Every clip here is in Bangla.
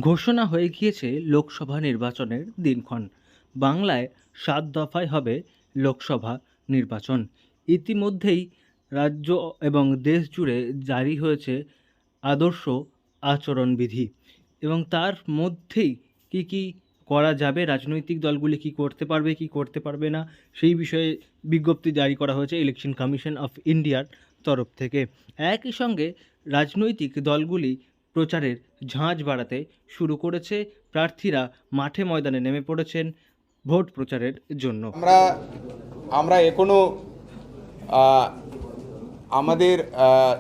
ঘোষণা হয়ে গিয়েছে লোকসভা নির্বাচনের দিনক্ষণ। বাংলায় ৭ দফায় হবে লোকসভা নির্বাচন। ইতিমধ্যেই রাজ্য এবং দেশ জুড়ে জারি হয়েছে আদর্শ আচরণবিধি এবং তার মধ্যেই কী কী করা যাবে, রাজনৈতিক দলগুলি কী করতে পারবে কী করতে পারবে না, সেই বিষয়ে বিজ্ঞপ্তি জারি করা হয়েছে ইলেকশন কমিশন অফ ইন্ডিয়ার তরফ থেকে। একই সঙ্গে রাজনৈতিক দলগুলি প্রচারের ঝাঁঝ বাড়াতে শুরু করেছে। প্রার্থীরা মাঠে ময়দানে নেমে পড়েছেন ভোট প্রচারের জন্য। আমরা আমরা এখনো আমাদের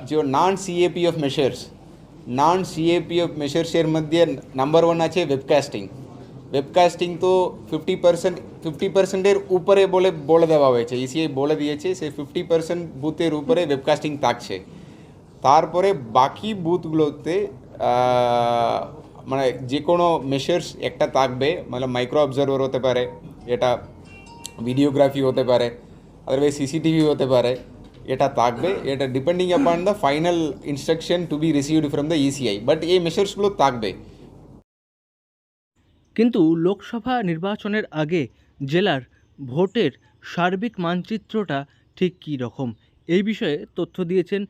যে নন সিএপি অফ মেশার্সের মধ্যে নাম্বার ওয়ান আছে ওয়েবকাস্টিং তো 50%-50%-এর উপরে বলে দেওয়া হয়েছে। ইসিআই বলে দিয়েছে সে 50% বুথের উপরে ওয়েবকাস্টিং থাকছে। তারপরে বাকি বুথগুলোতে মানে যে কোনো মেশার্স একটা থাকবে, মানে মাইক্রো অবজারভার হতে পারে, এটা ভিডিওগ্রাফি হতে পারে, আদারওয়াইজ সিসিটিভি হতে পারে, এটা থাকবে। এটা depending upon the final instruction to be received from the ECI, but এই মেশার্সগুলো থাকবে। কিন্তু লোকসভা নির্বাচনের আগে জেলার ভোটের সার্বিক মানচিত্রটা ঠিক কী রকম, এই বিষয়ে তথ্য দিয়েছেন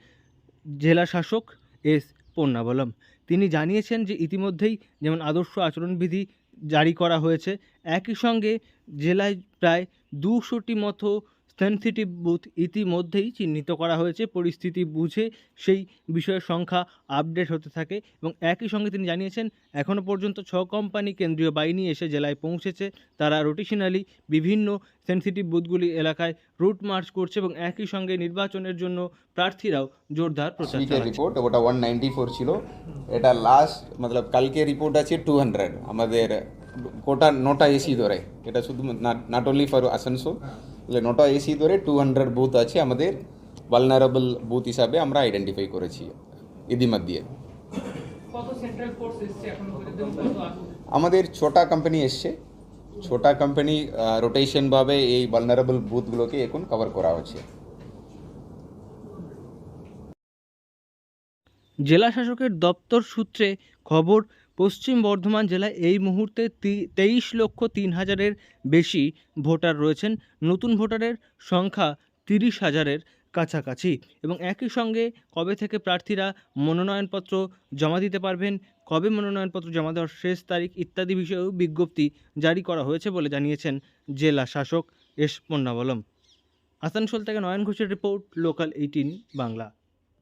জেলা শাসক এস পন্নাবলম। তিনি জানিয়েছেন যে ইতিমধ্যেই যেমন আদর্শ আচরণবিধি জারি করা হয়েছে, একই সঙ্গে জেলায় প্রায় 200টি মতো সেনসিটিভ বুথ ইতিমধ্যেই চিহ্নিত করা হয়েছে। পরিস্থিতি বুঝে সেই বিষয়ের সংখ্যা আপডেট হতে থাকে এবং একই সঙ্গে তিনি জানিয়েছেন এখনও পর্যন্ত 6 কোম্পানি কেন্দ্রীয় বাহিনী এসে জেলায় পৌঁছেছে। তারা রোটেশনালি বিভিন্ন সেনসিটিভ বুথগুলি এলাকায় রুট মার্চ করছে এবং একই সঙ্গে নির্বাচনের জন্য প্রার্থীরাও জোরদার প্রচার চালাচ্ছে। রিপোর্ট ওটা 194 ছিল, এটা লাস্ট মতলব কালকে রিপোর্ট আছে 200 আমাদের গোটা নটা এসি ধরে। এটা শুধু নট অনলি ফর আসানসোল, নটা এসি ধরে 200 বুথ আছে আমাদের ভালনারেবল বুথ হিসাবে আমরা আইডেন্টিফাই করেছি ইতিমধ্যে। আমাদের ছোটা কোম্পানি এসছে, ছোটা কোম্পানি রোটেশনভাবে এই ভালনারেবল বুথগুলোকে এখন কভার করা হচ্ছে। জেলা শাসকের দপ্তর সূত্রে খবর, পশ্চিম বর্ধমান জেলায় এই মুহূর্তে 23,03,000-এর বেশি ভোটার রয়েছেন। নতুন ভোটারের সংখ্যা 30,000-এর কাছাকাছি এবং একই সঙ্গে কবে থেকে প্রার্থীরা মনোনয়নপত্র জমা দিতে পারবেন, কবে মনোনয়নপত্র জমা দেওয়ার শেষ তারিখ ইত্যাদি বিষয়েও বিজ্ঞপ্তি জারি করা হয়েছে বলে জানিয়েছেন জেলা শাসক এস পন্নাবলম। আসানসোল থেকে নয়ন ঘোষের রিপোর্ট, লোকাল 18 বাংলা।